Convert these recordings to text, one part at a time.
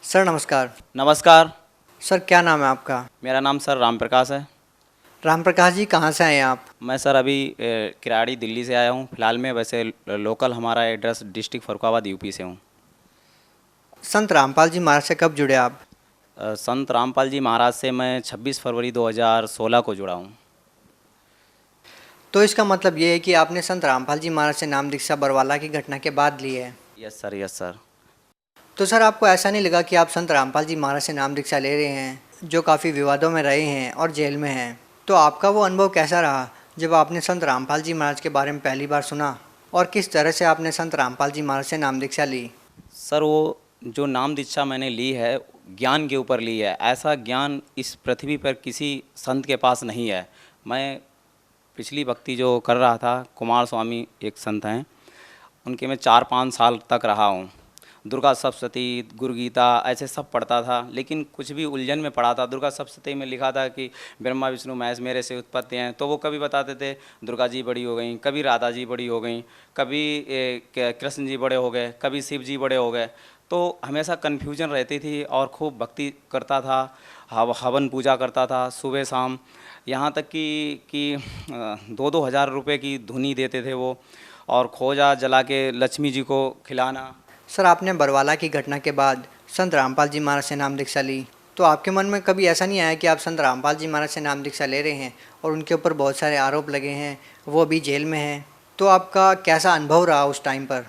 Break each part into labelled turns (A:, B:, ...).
A: Sir नमस्कार।
B: नमस्कार।
A: Sir क्या नाम है आपका?
B: मेरा नाम सर राम प्रकाश है।
A: राम प्रकाश जी, कहाँ से आए हैं आप?
B: मैं सर अभी किराड़ी दिल्ली से आया हूँ फ़िलहाल में। वैसे लोकल हमारा एड्रेस डिस्ट्रिक्ट फरुखाबाद यूपी से हूँ।
A: संत रामपाल जी महाराज से कब जुड़े आप?
B: संत रामपाल जी महाराज से मैं 26 फरवरी 2016 को जुड़ा हूँ।
A: तो इसका मतलब ये है कि आपने संत रामपाल जी महाराज से नाम दीक्षा बरवाला की घटना के बाद ली है।
B: Yes sir, yes sir.
A: तो सर आपको ऐसा नहीं लगा कि आप संत रामपाल जी महाराज से नाम दीक्षा ले रहे हैं, जो काफ़ी विवादों में रहे हैं और जेल में हैं? तो आपका वो अनुभव कैसा रहा जब आपने संत रामपाल जी महाराज के बारे में पहली बार सुना, और किस तरह से आपने संत रामपाल जी महाराज से नाम दीक्षा ली?
B: सर वो जो नाम दीक्षा मैंने ली है, ज्ञान के ऊपर ली है। ऐसा ज्ञान इस पृथ्वी पर किसी संत के पास नहीं है। मैं पिछली भक्ति जो कर रहा था, कुमार स्वामी एक संत हैं, उनके मैं 4-5 साल तक रहा हूँ। दुर्गा सप्तशती, गुरु गीता ऐसे सब पढ़ता था, लेकिन कुछ भी उलझन में पढ़ा था। दुर्गा सप्तशती में लिखा था कि ब्रह्मा विष्णु महेश मेरे से उत्पत्ति हैं, तो वो कभी बताते थे दुर्गा जी बड़ी हो गई, कभी राधा जी बड़ी हो गई, कभी कृष्ण जी बड़े हो गए, कभी शिव जी बड़े हो गए। तो हमेशा कन्फ्यूजन रहती थी और खूब भक्ति करता था, हवन पूजा करता था सुबह शाम। यहाँ तक कि 2-2 हज़ार रुपये की धुनी देते थे वो, और खोजा जला के लक्ष्मी जी को खिलाना।
A: सर आपने बरवाला की घटना के बाद संत रामपाल जी महाराज से नाम दीक्षा ली, तो आपके मन में कभी ऐसा नहीं आया कि आप संत रामपाल जी महाराज से नाम दीक्षा ले रहे हैं और उनके ऊपर बहुत सारे आरोप लगे हैं, वो अभी जेल में हैं? तो आपका कैसा अनुभव रहा उस टाइम पर?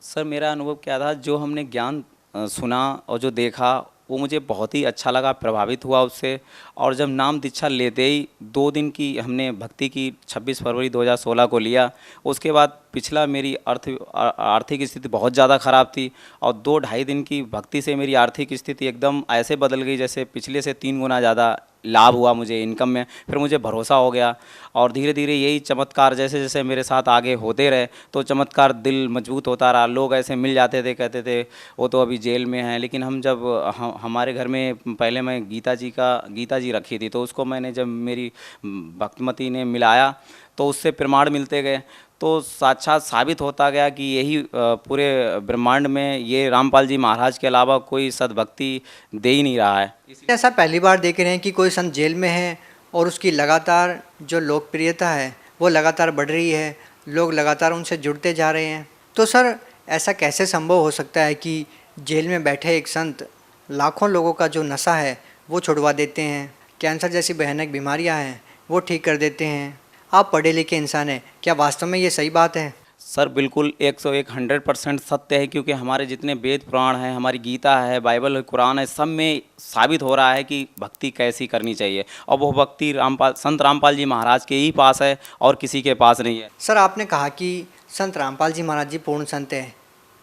B: सर मेरा अनुभव क्या था, जो हमने ज्ञान सुना और जो देखा वो मुझे बहुत ही अच्छा लगा, प्रभावित हुआ उससे। और जब नाम दीक्षा लेते ही 2 दिन की हमने भक्ति की, 26 फरवरी 2016 को लिया। उसके बाद पिछला मेरी आर्थिक स्थिति बहुत ज़्यादा ख़राब थी, और 2-2.5 दिन की भक्ति से मेरी आर्थिक स्थिति एकदम ऐसे बदल गई जैसे पिछले से 3 गुना ज़्यादा लाभ हुआ मुझे इनकम में। फिर मुझे भरोसा हो गया, और धीरे धीरे यही चमत्कार जैसे जैसे मेरे साथ आगे होते रहे, तो चमत्कार दिल मजबूत होता रहा। लोग ऐसे मिल जाते थे, कहते थे वो तो अभी जेल में हैं, लेकिन हम जब हमारे घर में पहले मैं गीता जी रखी थी, तो उसको मैंने जब मेरी भक्तमती ने मिलाया तो उससे प्रमाण मिलते गए। तो साक्षात साबित होता गया कि यही पूरे ब्रह्मांड में ये रामपाल जी महाराज के अलावा कोई सद्भक्ति दे ही नहीं रहा है।
A: ऐसा पहली बार देख रहे हैं कि कोई संत जेल में है और उसकी लगातार जो लोकप्रियता है वो लगातार बढ़ रही है, लोग लगातार उनसे जुड़ते जा रहे हैं। तो सर ऐसा कैसे संभव हो सकता है कि जेल में बैठे एक संत लाखों लोगों का जो नशा है वो छुड़वा देते हैं, कैंसर जैसी भयानक बीमारियां हैं वो ठीक कर देते हैं? आप पढ़े लिखे इंसान हैं, क्या वास्तव में ये सही बात है?
B: सर बिल्कुल 101 100% सत्य है, क्योंकि हमारे जितने वेद पुराण हैं, हमारी गीता है, बाइबल है, कुरान है, सब में साबित हो रहा है कि भक्ति कैसी करनी चाहिए। और वो भक्ति संत रामपाल जी महाराज के ही पास है और किसी के पास नहीं है।
A: सर आपने कहा कि संत रामपाल जी महाराज जी पूर्ण संत हैं।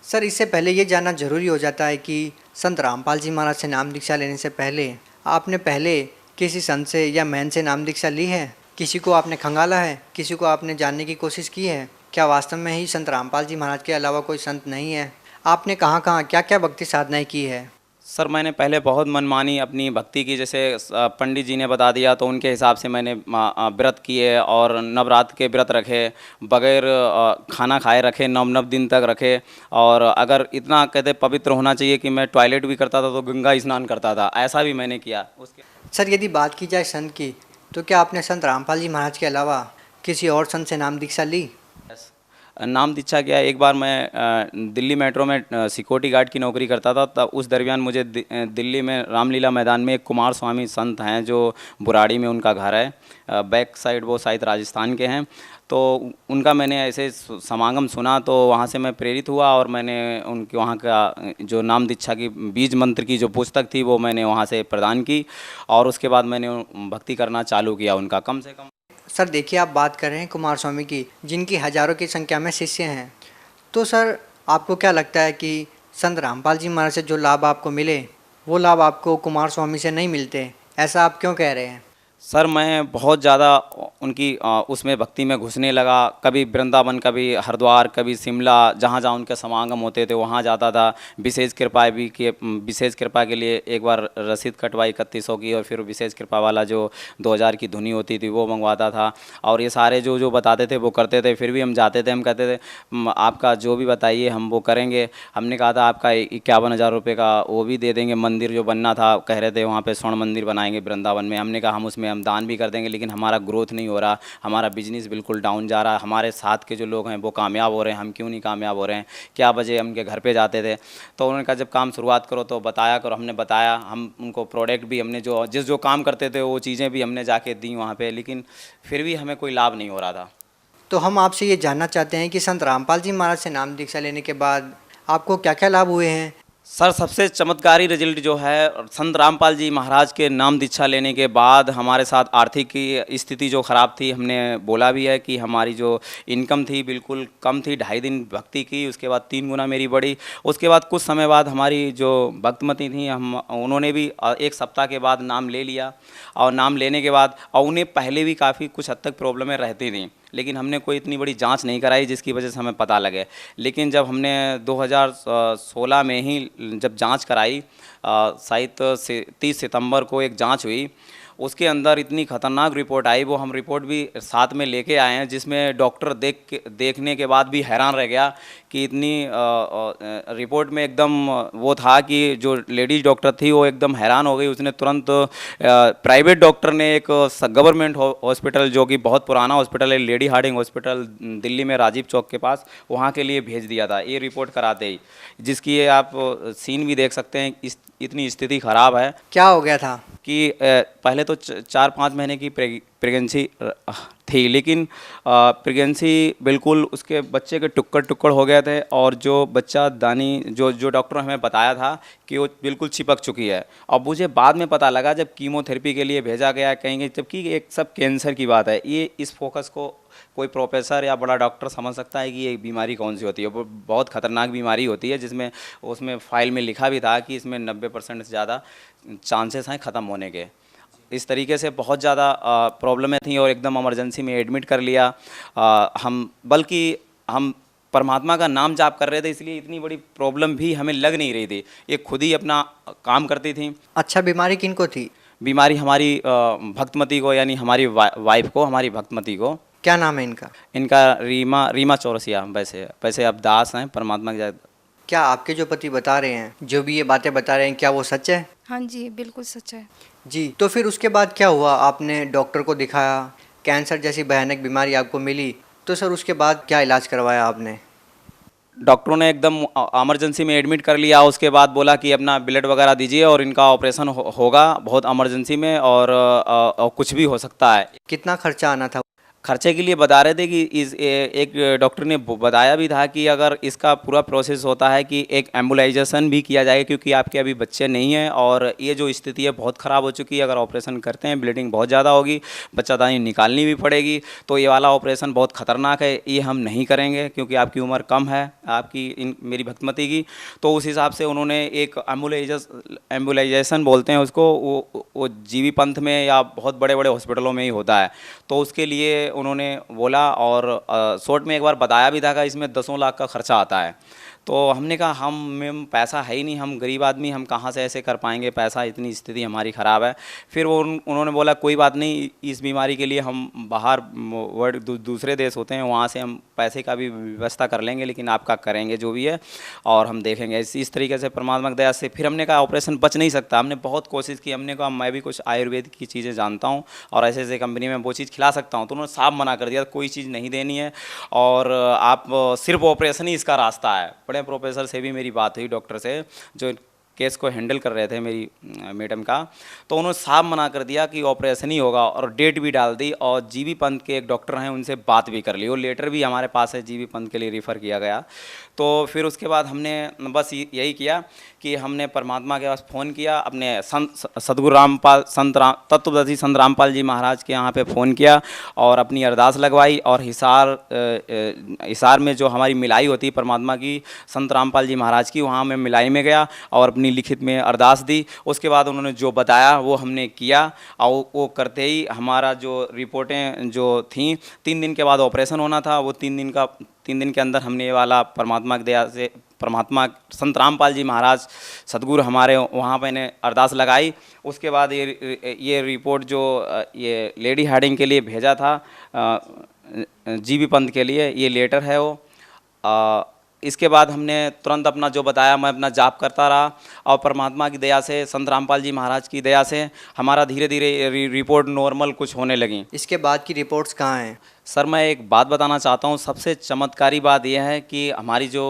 A: सर इससे पहले ये जानना जरूरी हो जाता है कि संत रामपाल जी महाराज से नाम दीक्षा लेने से पहले आपने पहले किसी संत से या महंत से नाम दीक्षा ली है? किसी को आपने खंगाला है? किसी को आपने जानने की कोशिश की है? क्या वास्तव में ही संत रामपाल जी महाराज के अलावा कोई संत नहीं है? आपने कहाँ कहाँ क्या क्या भक्ति साधनाएँ की है?
B: सर मैंने पहले बहुत मनमानी अपनी भक्ति की, जैसे पंडित जी ने बता दिया तो उनके हिसाब से मैंने व्रत किए, और नवरात्र के व्रत रखे, बगैर खाना खाए रखे, 9 दिन तक रखे। और अगर इतना कहते पवित्र होना चाहिए कि मैं टॉयलेट भी करता था तो गंगा स्नान करता था, ऐसा भी मैंने किया उसके।
A: सर यदि बात की जाए संत की, तो क्या आपने संत रामपाल जी महाराज के अलावा किसी और संत से नाम दीक्षा ली?
B: नाम दीक्षा किया एक बार। मैं दिल्ली मेट्रो में सिक्योरिटी गार्ड की नौकरी करता था, तब उस दरमियान मुझे दिल्ली में रामलीला मैदान में एक कुमार स्वामी संत हैं, जो बुराड़ी में उनका घर है, बैक साइड वो शायद राजस्थान के हैं। तो उनका मैंने ऐसे समागम सुना, तो वहाँ से मैं प्रेरित हुआ, और मैंने उनके वहाँ का जो नाम दीक्षा की बीज मंत्र की जो पुस्तक थी वो मैंने वहाँ से प्रदान की, और उसके बाद मैंने भक्ति करना चालू किया उनका। कम से कम
A: सर देखिए, आप बात कर रहे हैं कुमार स्वामी की, जिनकी हज़ारों की संख्या में शिष्य हैं। तो सर आपको क्या लगता है कि संत रामपाल जी महाराज से जो लाभ आपको मिले वो लाभ आपको कुमार स्वामी से नहीं मिलते? ऐसा आप क्यों कह रहे हैं?
B: सर मैं बहुत ज़्यादा उनकी उसमें भक्ति में घुसने लगा। कभी वृंदावन, कभी हरिद्वार, कभी शिमला, जहाँ जहाँ उनके समागम होते थे वहाँ जाता था। विशेष कृपा के लिए एक बार रसीद कटवाई 3100 की, और फिर विशेष कृपा वाला जो 2000 की धुनी होती थी वो मंगवाता था। और ये सारे जो जो बताते थे वो करते थे। फिर भी हम जाते थे, हम कहते थे आपका जो भी बताइए हम वो करेंगे। हमने कहा था आपका 51,000 रुपये का वो भी दे देंगे। मंदिर जो बनना था कह रहे थे वहाँ पे स्वर्ण मंदिर बनाएंगे वृंदावन में। हमने कहा हम उसमें हम दान भी कर देंगे, लेकिन हमारा ग्रोथ नहीं हो रहा, हमारा बिजनेस बिल्कुल डाउन जा रहा है। हमारे साथ के जो लोग हैं वो कामयाब हो रहे हैं, हम क्यों नहीं कामयाब हो रहे हैं? क्या वजह? उनके घर पे जाते थे तो उन्होंने कहा जब काम शुरुआत करो तो बताया करो। हमने बताया, हम उनको प्रोडक्ट भी हमने जो काम करते थे वो चीज़ें भी हमने जाके दी वहाँ पे, लेकिन फिर भी हमें कोई लाभ नहीं हो रहा था।
A: तो हम आपसे ये जानना चाहते हैं कि संत रामपाल जी महाराज से नाम दीक्षा लेने के बाद आपको क्या क्या लाभ हुए हैं?
B: सर सबसे चमत्कारी रिजल्ट जो है संत रामपाल जी महाराज के नाम दीक्षा लेने के बाद हमारे साथ आर्थिक की स्थिति जो ख़राब थी, हमने बोला भी है कि हमारी जो इनकम थी बिल्कुल कम थी। 2.5 दिन भक्ति की, उसके बाद 3 गुना मेरी बढ़ी। उसके बाद कुछ समय बाद हमारी जो भक्तमती थी उन्होंने भी 1 सप्ताह के बाद नाम ले लिया। और नाम लेने के बाद और उन्हें पहले भी काफ़ी कुछ हद तक प्रॉब्लमें रहती थी, लेकिन हमने कोई इतनी बड़ी जांच नहीं कराई जिसकी वजह से हमें पता लगे। लेकिन जब हमने 2016 में ही जब जांच कराई, शायद 30 सितंबर को एक जांच हुई, उसके अंदर इतनी खतरनाक रिपोर्ट आई, वो हम रिपोर्ट भी साथ में लेके आए हैं, जिसमें डॉक्टर देखने के बाद भी हैरान रह गया कि इतनी रिपोर्ट में एकदम वो था कि जो लेडीज डॉक्टर थी वो एकदम हैरान हो गई। उसने तुरंत प्राइवेट डॉक्टर ने एक गवर्नमेंट हॉस्पिटल जो कि बहुत पुराना हॉस्पिटल है, लेडी हार्डिंग हॉस्पिटल दिल्ली में राजीव चौक के पास, वहाँ के लिए भेज दिया था ये रिपोर्ट कराते ही, जिसकी ये आप सीन भी देख सकते हैं। इतनी स्थिति ख़राब है।
A: क्या हो गया था?
B: कि पहले तो 4-5 महीने की प्रेगनेंसी थी, लेकिन प्रेगनेंसी बिल्कुल उसके बच्चे के टुक्कड़ टुक्कड़ हो गए थे, और जो बच्चा दानी जो डॉक्टर ने हमें बताया था कि वो बिल्कुल चिपक चुकी है। और मुझे बाद में पता लगा जब कीमोथेरेपी के लिए भेजा गया कहेंगे, जबकि एक सब कैंसर की बात है। ये इस फोकस को कोई प्रोफेसर या बड़ा डॉक्टर समझ सकता है कि ये बीमारी कौन सी होती है। वो बहुत ख़तरनाक बीमारी होती है, जिसमें उसमें फाइल में लिखा भी था कि इसमें 90% से ज़्यादा चांसेस हैं ख़त्म होने के। इस तरीके से बहुत ज़्यादा प्रॉब्लमें थी और एकदम इमरजेंसी में एडमिट कर लिया। बल्कि हम परमात्मा का नाम जाप कर रहे थे, इसलिए इतनी बड़ी प्रॉब्लम भी हमें लग नहीं रही थी। ये खुद ही अपना काम करती थी।
A: अच्छा, बीमारी किनको थी?
B: बीमारी हमारी भक्तमती को, यानी हमारी वाइफ को, हमारी भक्तमती को।
A: क्या नाम है इनका?
B: इनका रीमा चौरसिया। वैसे अब दास हैं परमात्मा के।
A: क्या आपके जो पति बता रहे हैं, जो भी ये बातें बता रहे हैं, क्या वो सच है?
C: हाँ जी, बिल्कुल सच है।
A: जी, तो फिर उसके बाद क्या हुआ? आपने डॉक्टर को दिखाया, कैंसर जैसी भयानक बीमारी आपको मिली, तो सर उसके बाद क्या इलाज करवाया आपने?
B: डॉक्टरों ने एकदम इमरजेंसी में एडमिट कर लिया। उसके बाद बोला कि अपना ब्लड वगैरह दीजिए और इनका ऑपरेशन होगा बहुत इमरजेंसी में, और कुछ भी हो सकता है।
A: कितना खर्चा आना था?
B: खर्चे के लिए बता रहे थे कि एक डॉक्टर ने बताया भी था कि अगर इसका पूरा प्रोसेस होता है कि एक एम्बुलाइजेशन भी किया जाए, क्योंकि आपके अभी बच्चे नहीं हैं और ये जो स्थिति है बहुत ख़राब हो चुकी है। अगर ऑपरेशन करते हैं ब्लीडिंग बहुत ज़्यादा होगी, बच्चादानी निकालनी भी पड़ेगी, तो ये वाला ऑपरेशन बहुत ख़तरनाक है, ये हम नहीं करेंगे क्योंकि आपकी उम्र कम है, आपकी मेरी भक्तमती की। तो उस हिसाब से उन्होंने एक एम्बुलाइजेशन बोलते हैं उसको, वो जीवी पंथ में या बहुत बड़े बड़े हॉस्पिटलों में ही होता है, तो उसके लिए उन्होंने बोला। और शॉर्ट में एक बार बताया भी था कि इसमें 10 लाख का खर्चा आता है। तो हमने कहा हम पैसा है ही नहीं, हम गरीब आदमी, हम कहाँ से ऐसे कर पाएंगे पैसा, इतनी स्थिति हमारी ख़राब है। फिर उन्होंने बोला कोई बात नहीं, इस बीमारी के लिए हम बाहर दूसरे देश होते हैं, वहाँ से हम पैसे का भी व्यवस्था कर लेंगे, लेकिन आपका करेंगे जो भी है और हम देखेंगे। इस तरीके से परमात्मा की दया से फिर हमने कहा ऑपरेशन बच नहीं सकता। हमने बहुत कोशिश की, हमने कहा मैं भी कुछ आयुर्वेद की चीज़ें जानता हूँ और ऐसे ऐसे कंपनी में वो चीज़ खिला सकता हूँ। तो उन्होंने साफ मना कर दिया, कोई चीज़ नहीं देनी है और आप सिर्फ ऑपरेशन ही इसका रास्ता है। बड़े प्रोफेसर से भी मेरी बात हुई, डॉक्टर से जो केस को हैंडल कर रहे थे मेरी मैडम का, तो उन्होंने साफ मना कर दिया कि ऑपरेशन ही होगा और डेट भी डाल दी। और जीबी पंथ के एक डॉक्टर हैं, उनसे बात भी कर ली, वो लेटर भी हमारे पास है, जीबी पंथ के लिए रेफ़र किया गया। तो फिर उसके बाद हमने बस यही किया कि हमने परमात्मा के पास फ़ोन किया, अपने सदगुरु रामपाल तत्वदर्शी संत रामपाल जी महाराज के यहाँ पे फ़ोन किया और अपनी अरदास लगवाई। और हिसार में जो हमारी मिलाई होती है परमात्मा की, संत रामपाल जी महाराज की, वहाँ मैं मिलाई में गया और अपनी अपनी लिखित में अरदास दी। उसके बाद उन्होंने जो बताया वो हमने किया और वो करते ही हमारा जो रिपोर्टें जो थीं, 3 दिन के बाद ऑपरेशन होना था, वो 3 दिन के अंदर हमने ये वाला परमात्मा की दया से, परमात्मा संत रामपाल जी महाराज सदगुरु हमारे वहाँ पे ने अरदास लगाई। उसके बाद ये रिपोर्ट जो ये लेडी हार्डिंग के लिए भेजा था, जीबी पंथ के लिए, ये लेटर है वो। इसके बाद हमने तुरंत अपना जो बताया, मैं अपना जाप करता रहा और परमात्मा की दया से, संत रामपाल जी महाराज की दया से हमारा धीरे धीरे रिपोर्ट नॉर्मल कुछ होने लगी।
A: इसके बाद की रिपोर्ट्स कहाँ हैं?
B: सर मैं एक बात बताना चाहता हूँ, सबसे चमत्कारी बात यह है कि हमारी जो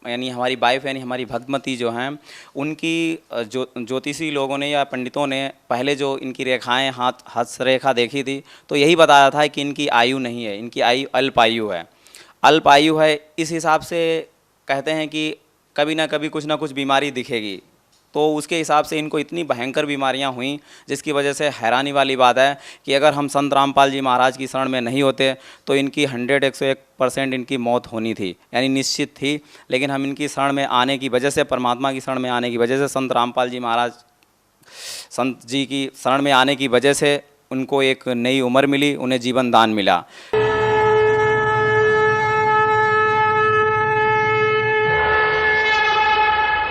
B: यानी हमारी वाइफ यानी हमारी भगवती जो हैं, उनकी ज्योतिषी लोगों ने या पंडितों ने पहले जो इनकी रेखाएं हाथ रेखा देखी थी तो यही बताया था कि इनकी आयु नहीं है, इनकी आयु अल्पायु है। अल्पायु है इस हिसाब से कहते हैं कि कभी ना कभी कुछ ना कुछ बीमारी दिखेगी, तो उसके हिसाब से इनको इतनी भयंकर बीमारियां हुई, जिसकी वजह से हैरानी वाली बात है कि अगर हम संत रामपाल जी महाराज की शरण में नहीं होते तो इनकी 101% इनकी मौत होनी थी, यानी निश्चित थी। लेकिन हम इनकी शरण में आने की वजह से, परमात्मा की शरण में आने की वजह से, संत रामपाल जी महाराज संत जी की शरण में आने की वजह से उनको एक नई उम्र मिली, उन्हें जीवन दान मिला।